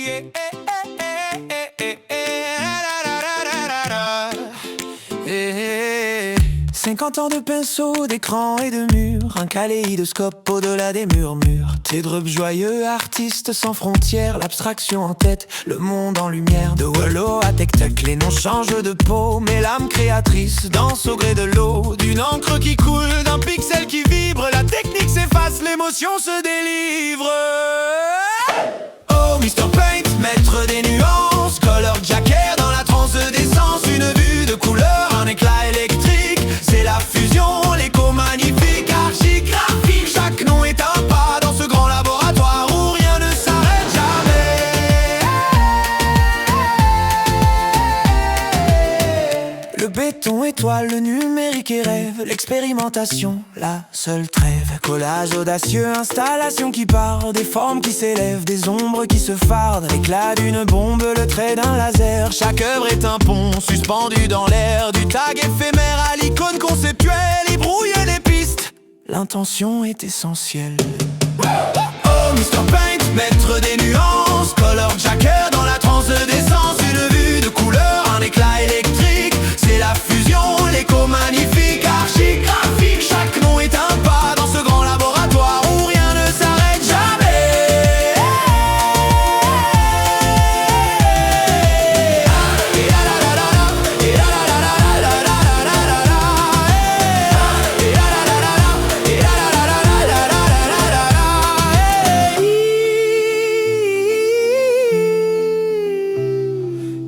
yeah, 50 ans de pinceau, d'écran et de murs, un kaléidoscope au-delà des murmures. Tes drops joyeux, artistes sans frontières, l'abstraction en tête, le monde en lumière. De Wallo à Tech-Tech, les noms changent de peau, mais l'âme créatrice danse au gré de l'eau. D'une encre qui coule, d'un pixel qui vibre, la technique s'efface, l'émotion se délivre. Oh, Mr. Paint, maître des nuances, color jacker dans la transe d'essence, une vue de couleur, un éclat électrique. C'est la fusion, l'écho magnifique, archigraphique. Chaque nom est un pas dans ce grand laboratoire où rien ne s'arrête jamais. Le béton étoile, le numérique et rêve, l'expérimentation, la seule trêve. Collage audacieux, installation qui part, des formes qui s'élèvent, des ombres qui se fardent. L'éclat d'une bombe, le trait d'un laser. Chaque œuvre est un pont suspendu dans l'air, du tag éphémère à l'icône conceptuelle. Y brouiller les pistes, l'intention est essentielle. Oh, Mr. Paint, maître des nuances, color jacker dans la transe d'essence, une vue de couleur, un éclat électrique. C'est la fusion, l'écho magnifique, archigraphique. Chaque nom est un pas dans ce grand laboratoire où rien ne s'arrête jamais.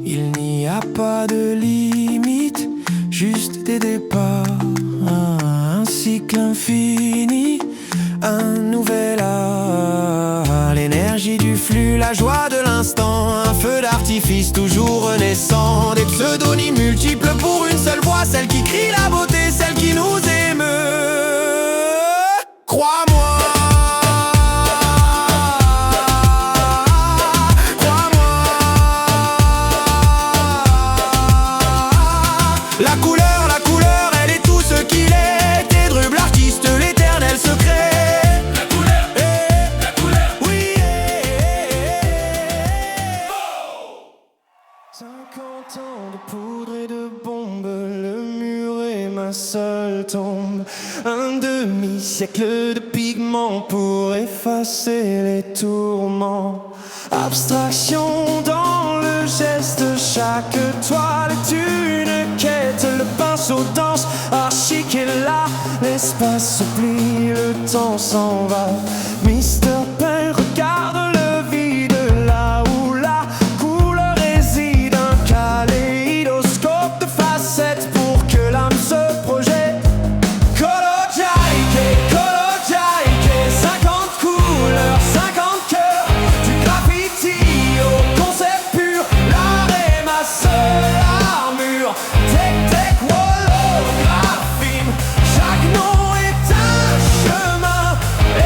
Il n'y a pas de limite, juste des départs, un cycle infini, un nouvel art. L'énergie du flux, la joie de l'instant, un feu d'artifice toujours renaissant. Des pseudonymes multiples pour une seule voix, celle qui crie la beauté, celle qui nous émeut. Crois-moi. La couleur, elle est tout ce qu'il est. Tes drubes, l'artiste, l'éternel secret. La couleur, oui. 50 ans de poudre et de bombes, le mur est ma seule tombe. Un demi-siècle de pigments pour effacer les tourments. Abstraction dans le geste, chaque toile est une quête. Le pinceau danse, archique est là, l'espace se plie, le temps s'en va. Mr. Paint regarde le vide là où la couleur réside. Un kaléidoscope de facettes pour que l'âme se projette. Color Jaike, 50 couleurs, 50 cœurs, du graffiti au concept pur. L'art est ma seule armure. Tech, Wallo, graphime. Chaque nom est un chemin,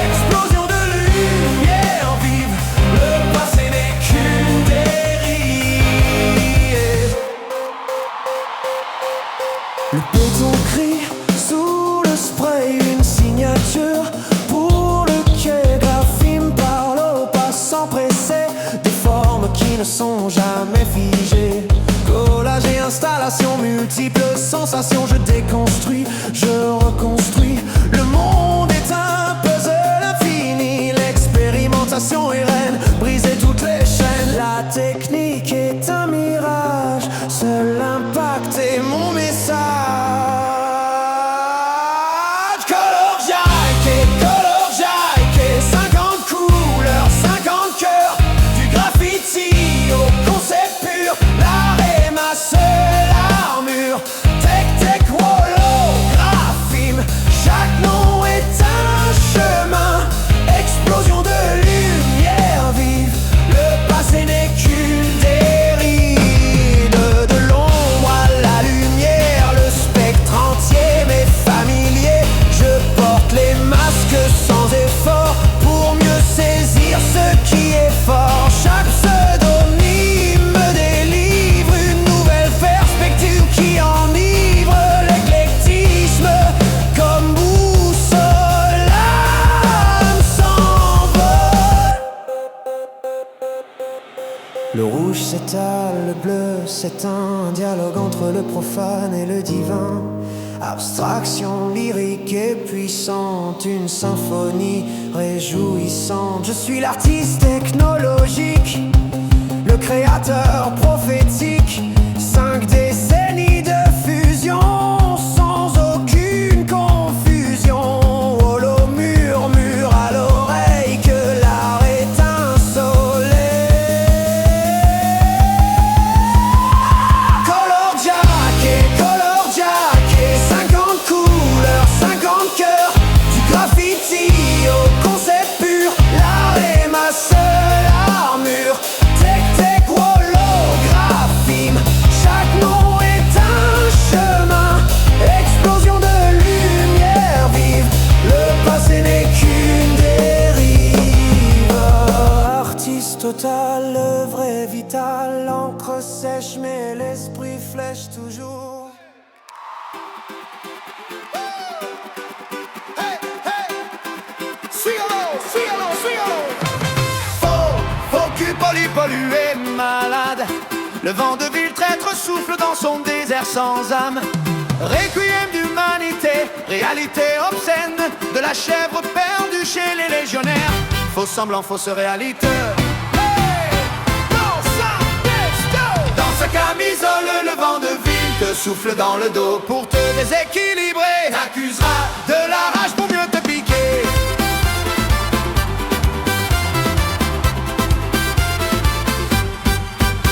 explosion de lumière vive. Le passé n'est qu'une dérive. Le béton crie sous le spray, une signature pour le quai. Graphime parle aux passants pressés, des formes qui ne sont jamais figées. Collage et installation, multiples sensations. Je déconstruis, je reconstruis. Le monde est un puzzle infini. L'expérimentation est reine, briser toutes les chaînes. La technique est un mirage, seul impact est mon message. Color Jaike, 50 couleurs, 50 cœurs, du graffiti au concept pur. L'art est ma seule armure. Tech, Wallo. Le rouge s'étale, le bleu s'éteint, un dialogue entre le profane et le divin. Abstraction lyrique et puissante, une symphonie réjouissante. Je suis l'artiste technologique, le créateur prophétique. 5 décennies de fusion, sans aucune confusion. Holo murmure à l'oreille que l'art est un soleil. Color jacket, 50 couleurs, 50 cœurs. Du graffiti au concept pur, l'art est ma seule armure. Tech, holographie, chaque nom est un chemin. Explosion de lumière vive, le passé n'est qu'une dérive. Artiste total, l'œuvre est vitale, l'encre sèche mais l'esprit flèche toujours. Hey, hey, suis-le. Faux cul pollué, malade. Le vent de ville traître souffle dans son désert sans âme. Requiem d'humanité, réalité obscène de la chèvre perdue chez les légionnaires. Faux semblant, fausse réalité. Hey, dans sa camisole, le vent de ville te souffle dans le dos pour te déséquilibrer. T'accuseras de la rage pour mieux te piquer.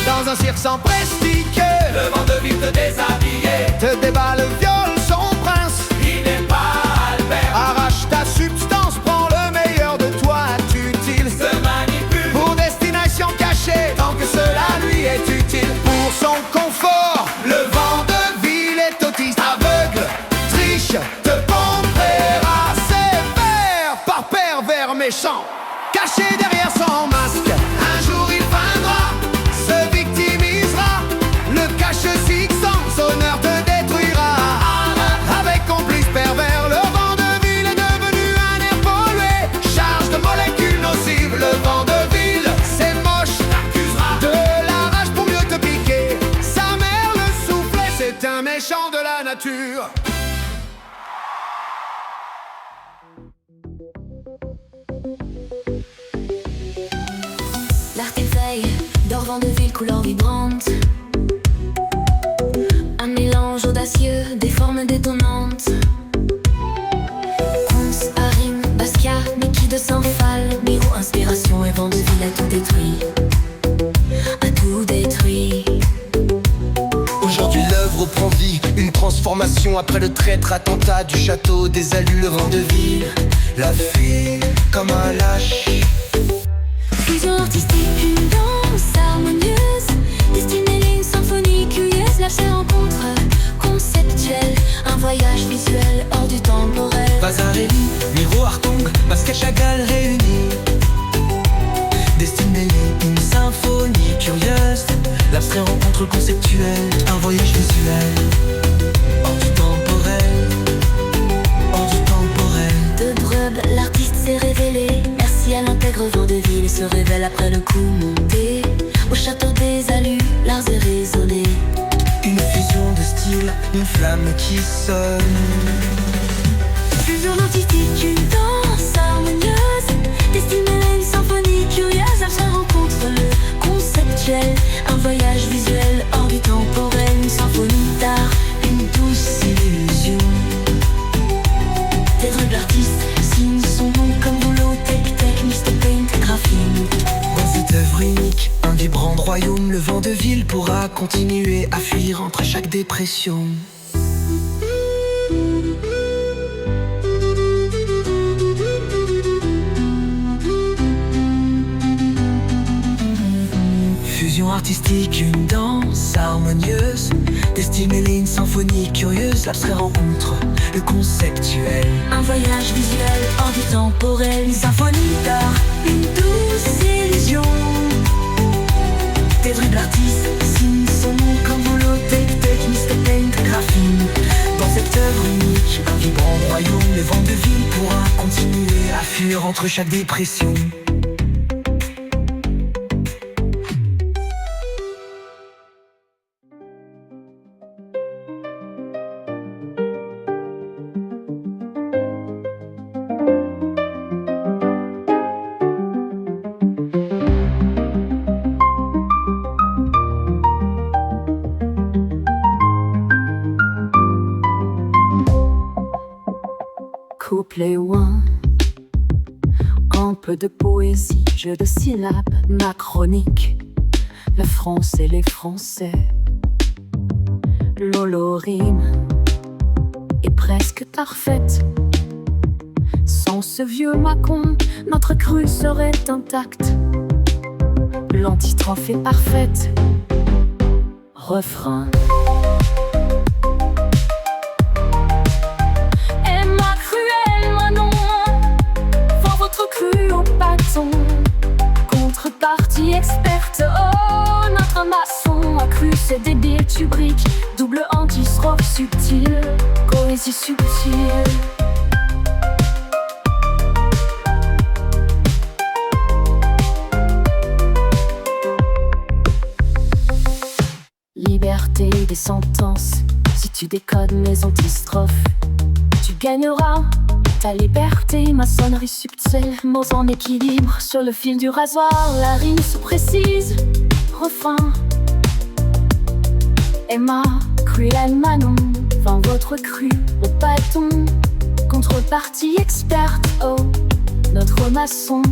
Dans un cirque sans prestique, le vent de ville te déshabiller, te débat le viol, son prince, il n'est pas Albert. Arrache ta substance, prends le meilleur de toi, utile, se manipule pour destination cachée, tant que cela lui est utile. Pour son confort, le vent de ville est autiste, aveugle, triche, te pomperà sévère par pervers méchant, caché derrière son masque. Un jour il viendra, se victimisera, le cache six sans honneur te détruira. Avec complice pervers, le vent de ville est devenu un air pollué, charge de molécules nocives. Le vent de ville, c'est moche, t'accusera de la rage pour mieux te piquer. Sa mère le soufflet, c'est un méchant de la nature. L'artefaille d'or vent de ville couleur vibrante, un mélange audacieux des formes détonnantes. Kunz, Harim, Basquiat, Mickey de Saint-Phal, Miro, inspiration et vent de ville a tout détruit. A tout détruit. Aujourd'hui l'œuvre prend vie, une transformation après le traître attentat du château des Alus. Le vent de ville la fuit comme un lâche. Fusion artistique, une danse harmonieuse, destinée ligne symphonie curieuse. Là se rencontre conceptuelle, un voyage visuel hors du temporel. Vasarely, Miro, Hartung, Basquiat, Chagall réunis. Destinée une symphonie curieuse, l'abstrait rencontre conceptuel, un voyage visuel hors du temporel, hors du temporel. De Breub, l'artiste s'est révélé. Merci à l'intègre vent de ville et se révèle après le coup monté. Au château des Alus, l'art est raisonné. Une fusion de style, une flamme qui sonne. Fusion artistique, une danse harmonieuse, destinée à une symphonie curieuse. Là se rencontre le conceptuel, un voyage visuel hors du temporel. Une symphonie d'art, une douce illusion. Des trucs l'artiste signe son nom comme boulot, tech, Mr. Paint, graphine. Dans cette œuvre unique, un vibrant royaume, le vent de ville pourra continuer à fuir entre chaque dépression. Fusion artistique, une danse harmonieuse, destinée une symphonie curieuse. L'abstrait rencontre le conceptuel, un voyage visuel hors du temporel. Une symphonie d'art, une douce illusion. Des dribbles l'artiste signe son nom comme boulot, tech, Mr. Paint, graphine. Dans cette œuvre unique, un vibrant royaume, le vent de ville pourra continuer à fuir entre chaque dépression. Un peu de poésie, jeu de syllabes, ma chronique. La France et les Français. L'olorime est presque parfaite. Sans ce vieux Macon, notre crue serait intacte. L'antistrophe est parfaite. Refrain. Et ma cruelle Manon vend votre crue au bâton. Contrepartie experte, oh notre maçon a cru c'est débile, tu briques. Double antistrophe subtile, poésie subtile. Liberté des sentences, si tu décodes mes antistrophes, tu gagneras ta liberté, maçonnerie subtile, mots en équilibre sur le fil du rasoir, la rime se précise, refrain. Et ma cruelle Manon vend votre crue au bâton. Contrepartie experte, oh notre maçon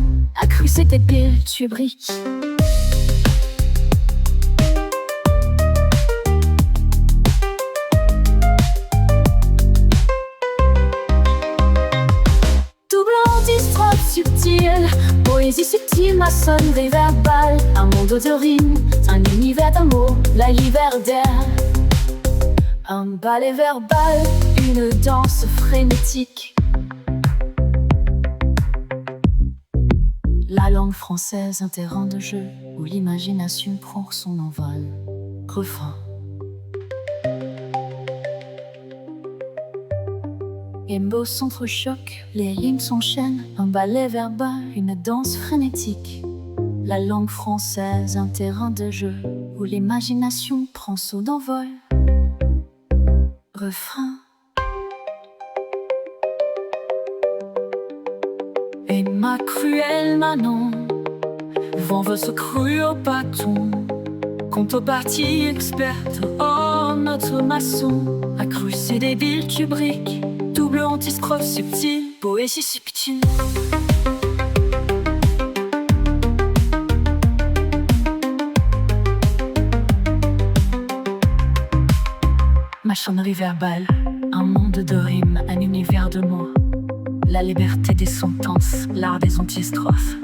a cru c'était pile, tu briques. Subtile, poésie subtile, maçonnerie verbale. Un monde de rimes, un univers de mots, la d'air. Un ballet verbal, une danse frénétique. La langue française, un terrain de jeu où l'imagination prend son envol. Refrain. Les mots s'entrechoquent, les rimes s'enchaînent, un ballet verbal, une danse frénétique. La langue française, un terrain de jeu où l'imagination prend son envol. Refrain. Et ma cruelle Manon vend votre crue au bâton. Contrepartie experte, oh notre maçon a cru c'est débile, tu briques. Double antistrophe subtile, poésie subtile. Maçonnerie verbale, un monde de rimes, un univers de mots. La liberté des sentences, l'art des antistrophes.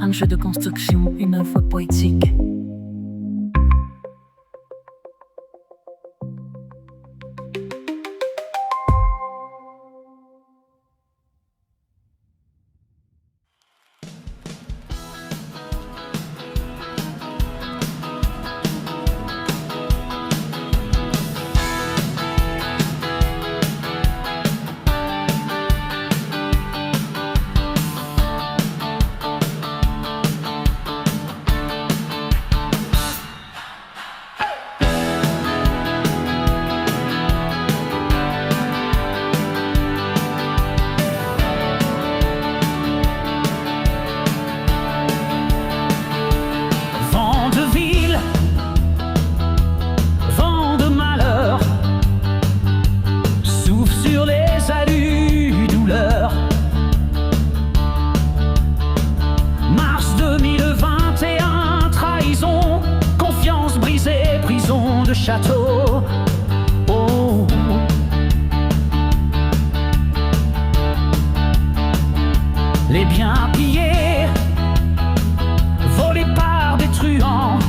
Un jeu de construction, une œuvre poétique. Château, oh. Les biens pillés, volés par des truands.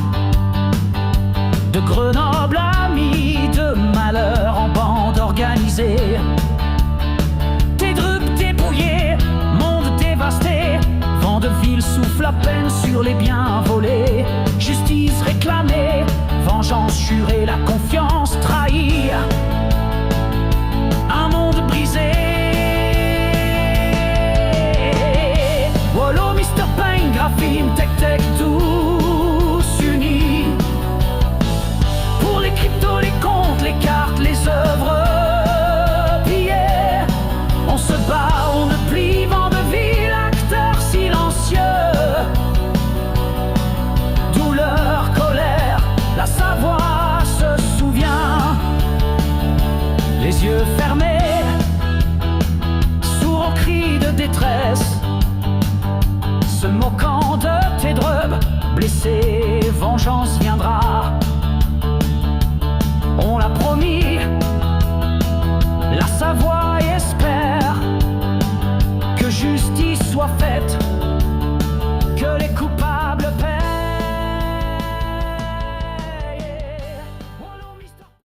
De Grenoble amis de malheur en bande organisée. Des drupes dépouillés, monde dévasté. Vent de ville souffle à peine sur les biens volés. Justice réclamée, vengeance jurée, la confiance trahie.